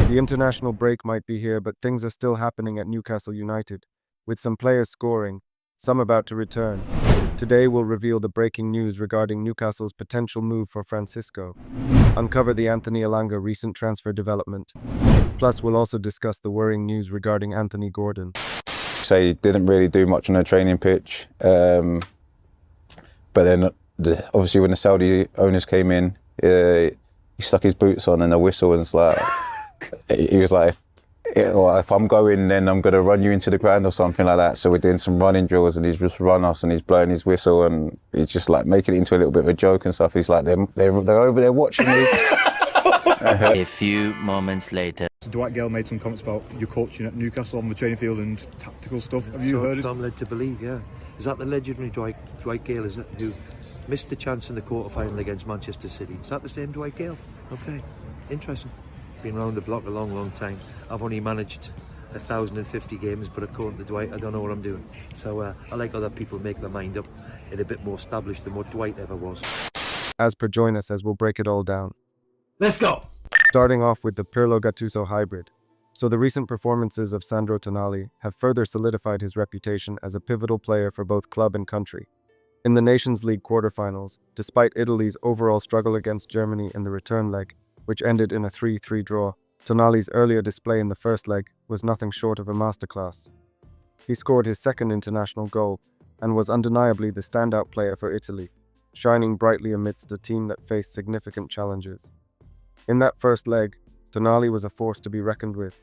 The international break might be here, but things are still happening at Newcastle United, with some players scoring, some about to return. Today we'll reveal the breaking news regarding Newcastle's potential move for Francisco, uncover the Anthony Elanga recent transfer development. Plus, we'll also discuss the worrying news regarding Anthony Gordon. Say he didn't really do much on the training pitch, but then obviously when the Saudi owners came in, he stuck his boots on and a whistle, and it's like he was like, if I'm going, then I'm going to run you into the ground or something like that. So we're doing some running drills and he's just run us and he's blowing his whistle and he's just like making it into a little bit of a joke and stuff. He's like, they're over there watching me. A few moments later. Dwight Gale made some comments about your coaching at Newcastle on the training field and tactical stuff. Have you heard it? So I'm led to believe, yeah. Is that the legendary Dwight Gale, is it, who missed the chance in the quarter-final against Manchester City? Is that the same Dwight Gale? Okay, interesting. Been around the block a long time. I've only managed 1,050 games, but according to Dwight, I don't know what I'm doing. So I like other people make their mind up and a bit more established than what Dwight ever was. As per, join us as we'll break it all down. Let's go! Starting off with the Pirlo-Gattuso hybrid. So the recent performances of Sandro Tonali have further solidified his reputation as a pivotal player for both club and country. In the Nations League quarterfinals, despite Italy's overall struggle against Germany in the return leg, which ended in a 3-3 draw, Tonali's earlier display in the first leg was nothing short of a masterclass. He scored his second international goal and was undeniably the standout player for Italy, shining brightly amidst a team that faced significant challenges. In that first leg, Tonali was a force to be reckoned with.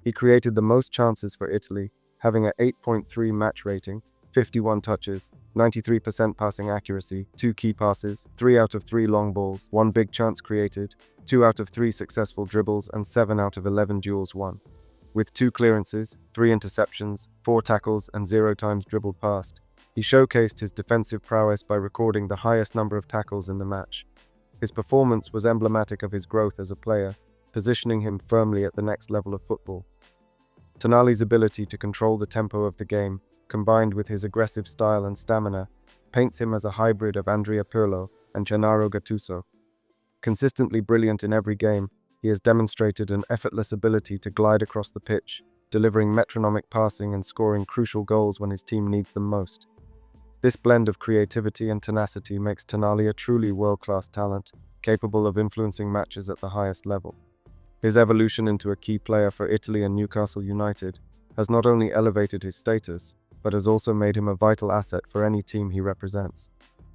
He created the most chances for Italy, having an 8.3 match rating, 51 touches, 93% passing accuracy, 2 key passes, 3 out of 3 long balls, 1 big chance created, 2 out of 3 successful dribbles, and 7 out of 11 duels won. With 2 clearances, 3 interceptions, 4 tackles, and 0 times dribbled past, he showcased his defensive prowess by recording the highest number of tackles in the match. His performance was emblematic of his growth as a player, positioning him firmly at the next level of football. Tonali's ability to control the tempo of the game, combined with his aggressive style and stamina, paints him as a hybrid of Andrea Pirlo and Gennaro Gattuso. Consistently brilliant in every game, he has demonstrated an effortless ability to glide across the pitch, delivering metronomic passing and scoring crucial goals when his team needs them most. This blend of creativity and tenacity makes Tonali a truly world-class talent, capable of influencing matches at the highest level. His evolution into a key player for Italy and Newcastle United has not only elevated his status, but has also made him a vital asset for any team he represents.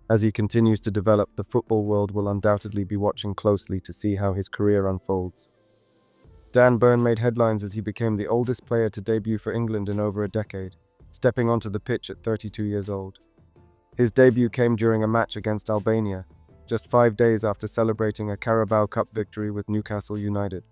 As he continues to develop, the football world will undoubtedly be watching closely to see how his career unfolds. Dan Burn made headlines as he became the oldest player to debut for England in over a decade, stepping onto the pitch at 32 years old. His debut came during a match against Albania, just 5 days after celebrating a Carabao Cup victory with Newcastle United.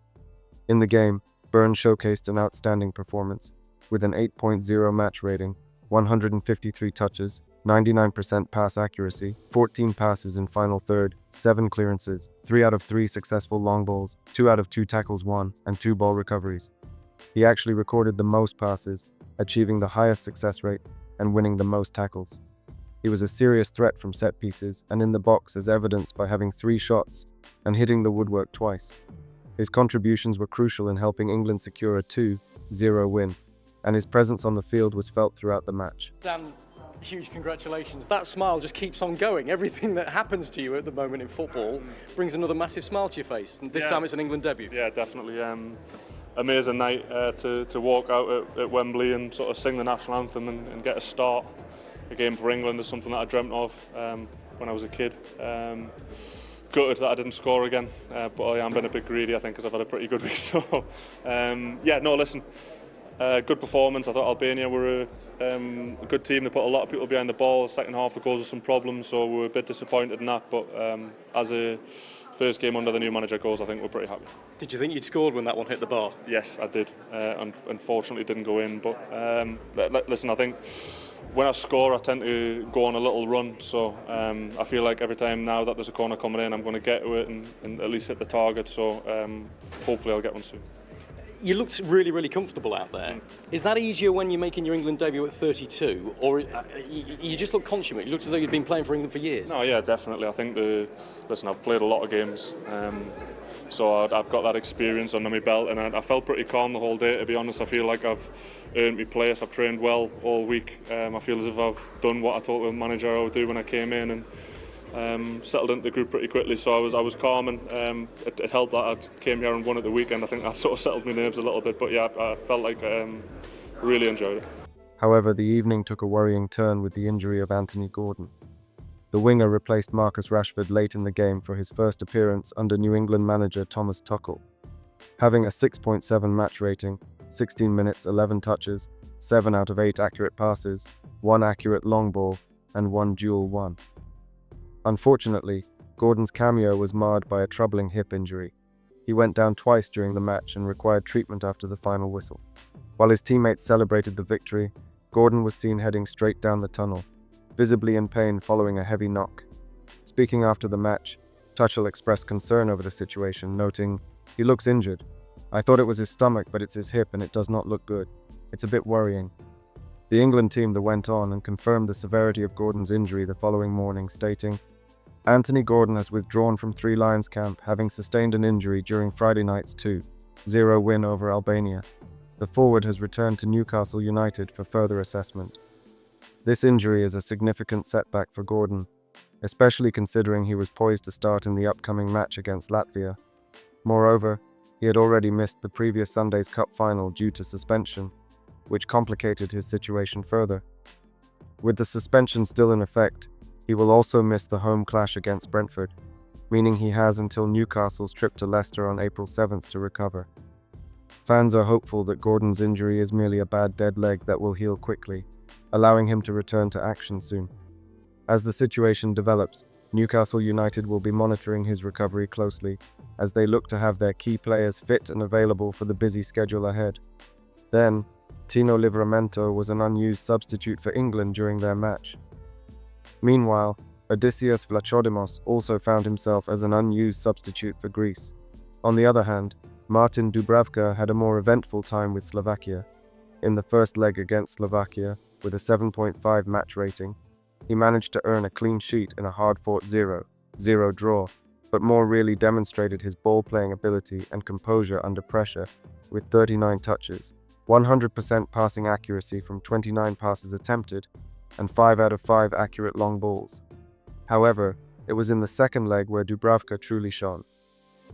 In the game, Burn showcased an outstanding performance, with an 8.0 match rating, 153 touches, 99% pass accuracy, 14 passes in final third, 7 clearances, 3 out of 3 successful long balls, 2 out of 2 tackles won, and 2 ball recoveries. He actually recorded the most passes, achieving the highest success rate and winning the most tackles. He was a serious threat from set pieces and in the box, as evidenced by having 3 shots and hitting the woodwork twice. His contributions were crucial in helping England secure a 2-0 win, and his presence on the field was felt throughout the match. Dan, huge congratulations. That smile just keeps on going. Everything that happens to you at the moment in football brings another massive smile to your face. And this time it's an England debut. Yeah, definitely. Amazing night to walk out at Wembley and sort of sing the national anthem and get a start. A game for England is something that I dreamt of when I was a kid. Gutted that I didn't score again, but I am being a bit greedy, I think, because I've had a pretty good week. So, listen, good performance. I thought Albania were a good team. They put a lot of people behind the ball. The second half, there caused some problems, so we were a bit disappointed in that. But as a first game under the new manager goes, I think we're pretty happy. Did you think you'd scored when that one hit the bar? Yes, I did. Unfortunately, it didn't go in. But listen, I think when I score, I tend to go on a little run. So I feel like every time now that there's a corner coming in, I'm going to get to it and at least hit the target. So hopefully I'll get one soon. You looked really, really comfortable out there. Is that easier when you're making your England debut at 32, or you just look consummate? You looked as though you'd been playing for England for years. No, yeah, definitely. I think listen, I've played a lot of games. So I've got that experience under my belt, and I felt pretty calm the whole day, to be honest. I feel like I've earned my place. I've trained well all week. I feel as if I've done what I told the manager I would do when I came in, and settled into the group pretty quickly. So I was calm, and it helped that I came here and won at the weekend. I think that sort of settled my nerves a little bit. But yeah, I felt like really enjoyed it. However, the evening took a worrying turn with the injury of Anthony Gordon. The winger replaced Marcus Rashford late in the game for his first appearance under New England manager Thomas Tuchel. Having a 6.7 match rating, 16 minutes, 11 touches, 7 out of 8 accurate passes, 1 accurate long ball, and 1 duel won. Unfortunately, Gordon's cameo was marred by a troubling hip injury. He went down twice during the match and required treatment after the final whistle. While his teammates celebrated the victory, Gordon was seen heading straight down the tunnel, visibly in pain following a heavy knock. Speaking after the match, Tuchel expressed concern over the situation, noting, "He looks injured. I thought it was his stomach, but it's his hip and it does not look good. It's a bit worrying." The England team then went on and confirmed the severity of Gordon's injury the following morning, stating, "Anthony Gordon has withdrawn from Three Lions camp, having sustained an injury during Friday night's 2-0 win over Albania. The forward has returned to Newcastle United for further assessment." This injury is a significant setback for Gordon, especially considering he was poised to start in the upcoming match against Latvia. Moreover, he had already missed the previous Sunday's Cup final due to suspension, which complicated his situation further. With the suspension still in effect, he will also miss the home clash against Brentford, meaning he has until Newcastle's trip to Leicester on April 7th to recover. Fans are hopeful that Gordon's injury is merely a bad dead leg that will heal quickly, allowing him to return to action soon. As the situation develops, Newcastle United will be monitoring his recovery closely as they look to have their key players fit and available for the busy schedule ahead. Then, Tyno was an unused substitute for England during their match. Meanwhile, Odysseas Vlachodimos also found himself as an unused substitute for Greece. On the other hand, Martin Dubravka had a more eventful time with Slovakia. In the first leg against Slovakia, with a 7.5 match rating, he managed to earn a clean sheet in a hard-fought 0-0 draw, but more really demonstrated his ball-playing ability and composure under pressure with 39 touches, 100% passing accuracy from 29 passes attempted, and 5 out of 5 accurate long balls. However, it was in the second leg where Dubravka truly shone.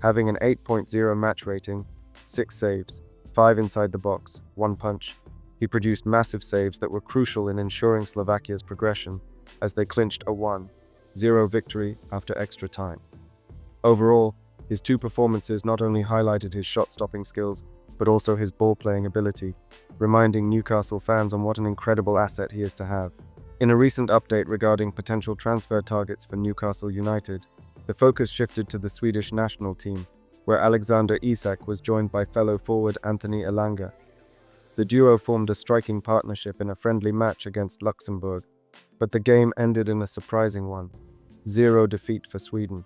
Having an 8.0 match rating, 6 saves, 5 inside the box, 1 punch, he produced massive saves that were crucial in ensuring Slovakia's progression as they clinched a 1-0 victory after extra time. Overall, his two performances not only highlighted his shot-stopping skills, but also his ball-playing ability, reminding Newcastle fans on what an incredible asset he is to have. In a recent update regarding potential transfer targets for Newcastle United, the focus shifted to the Swedish national team, where Alexander Isak was joined by fellow forward Anthony Elanga. The duo formed a striking partnership in a friendly match against Luxembourg, but the game ended in a surprising 1-0 defeat for Sweden.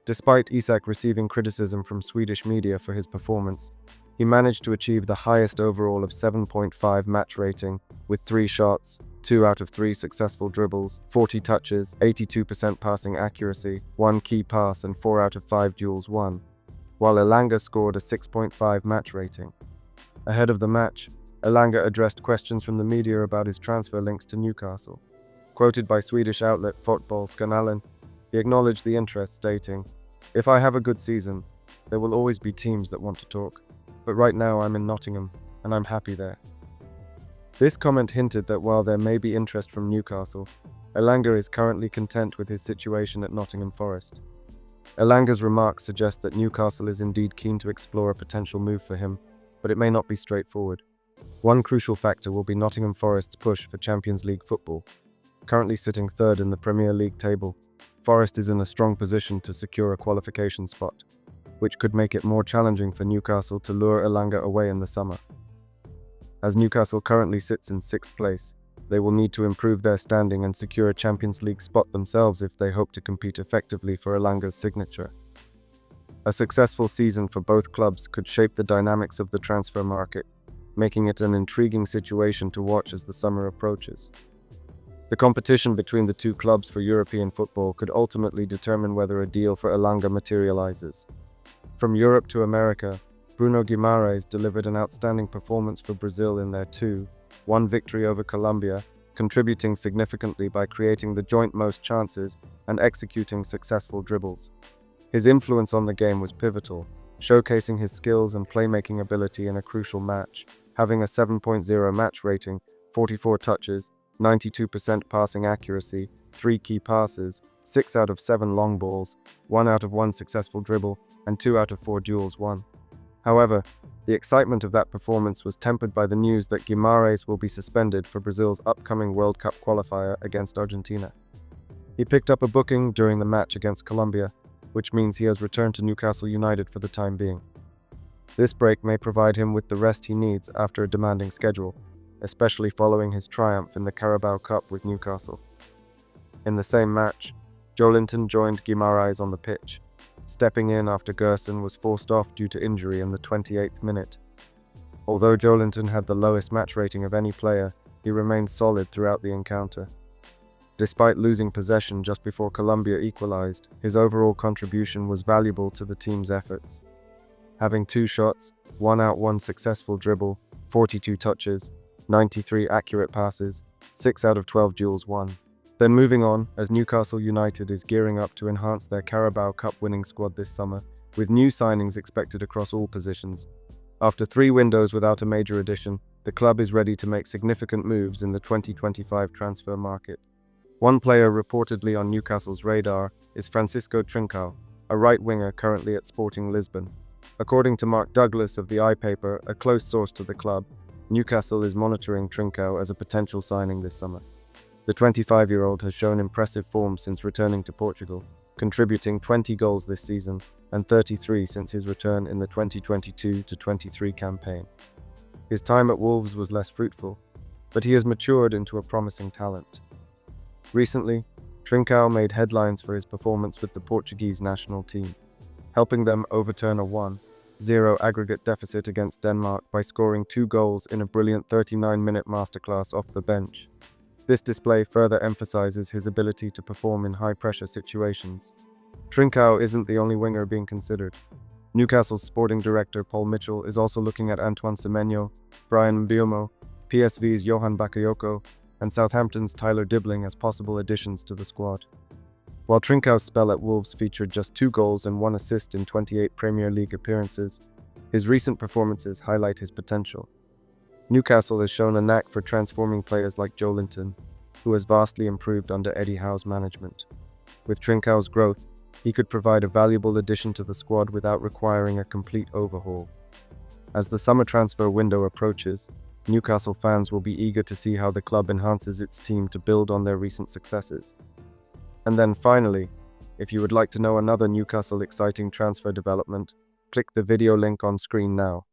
Despite Isak receiving criticism from Swedish media for his performance, he managed to achieve the highest overall of 7.5 match rating, with 3 shots, 2 out of 3 successful dribbles, 40 touches, 82% passing accuracy, 1 key pass and 4 out of 5 duels won, while Elanga scored a 6.5 match rating. Ahead of the match, Elanga addressed questions from the media about his transfer links to Newcastle. Quoted by Swedish outlet Fotbollskanalen, he acknowledged the interest, stating, "If I have a good season, there will always be teams that want to talk. But right now I'm in Nottingham, and I'm happy there." This comment hinted that while there may be interest from Newcastle, Elanga is currently content with his situation at Nottingham Forest. Elanga's remarks suggest that Newcastle is indeed keen to explore a potential move for him, but it may not be straightforward. One crucial factor will be Nottingham Forest's push for Champions League football. Currently sitting third in the Premier League table, Forest is in a strong position to secure a qualification spot, which could make it more challenging for Newcastle to lure Elanga away in the summer. As Newcastle currently sits in 6th place, they will need to improve their standing and secure a Champions League spot themselves if they hope to compete effectively for Elanga's signature. A successful season for both clubs could shape the dynamics of the transfer market, making it an intriguing situation to watch as the summer approaches. The competition between the two clubs for European football could ultimately determine whether a deal for Elanga materializes. From Europe to America, Bruno Guimaraes delivered an outstanding performance for Brazil in their 2-1 victory over Colombia, contributing significantly by creating the joint most chances and executing successful dribbles. His influence on the game was pivotal, showcasing his skills and playmaking ability in a crucial match, having a 7.0 match rating, 44 touches, 92% passing accuracy, 3 key passes, 6 out of 7 long balls, 1 out of 1 successful dribble, and 2 out of 4 duels won. However, the excitement of that performance was tempered by the news that Guimaraes will be suspended for Brazil's upcoming World Cup qualifier against Argentina. He picked up a booking during the match against Colombia, which means he has returned to Newcastle United for the time being. This break may provide him with the rest he needs after a demanding schedule, especially following his triumph in the Carabao Cup with Newcastle. In the same match, Joelinton joined Guimaraes on the pitch, stepping in after Gerson was forced off due to injury in the 28th minute. Although Joelinton had the lowest match rating of any player, he remained solid throughout the encounter. Despite losing possession just before Colombia equalized, his overall contribution was valuable to the team's efforts. Having 2 shots, 1 out 1 successful dribble, 42 touches, 93 accurate passes, 6 out of 12 duels won. Then moving on, as Newcastle United is gearing up to enhance their Carabao Cup winning squad this summer, with new signings expected across all positions. After 3 windows without a major addition, the club is ready to make significant moves in the 2025 transfer market. One player reportedly on Newcastle's radar is Francisco Trincao, a right winger currently at Sporting Lisbon. According to Mark Douglas of the iPaper, a close source to the club, Newcastle is monitoring Trincao as a potential signing this summer. The 25-year-old has shown impressive form since returning to Portugal, contributing 20 goals this season and 33 since his return in the 2022-23 campaign. His time at Wolves was less fruitful, but he has matured into a promising talent. Recently, Trincao made headlines for his performance with the Portuguese national team, helping them overturn a 1-0 aggregate deficit against Denmark by scoring 2 goals in a brilliant 39-minute masterclass off the bench. This display further emphasizes his ability to perform in high-pressure situations. Trincao isn't the only winger being considered. Newcastle's sporting director Paul Mitchell is also looking at Antoine Semenyo, Brian Mbeumo, PSV's Johan Bakayoko, and Southampton's Tyler Dibling as possible additions to the squad. While Trincao's spell at Wolves featured just 2 goals and 1 assist in 28 Premier League appearances, his recent performances highlight his potential. Newcastle has shown a knack for transforming players like Joelinton, who has vastly improved under Eddie Howe's management. With Trincao's growth, he could provide a valuable addition to the squad without requiring a complete overhaul. As the summer transfer window approaches, Newcastle fans will be eager to see how the club enhances its team to build on their recent successes. And then finally, if you would like to know another Newcastle exciting transfer development, click the video link on screen now.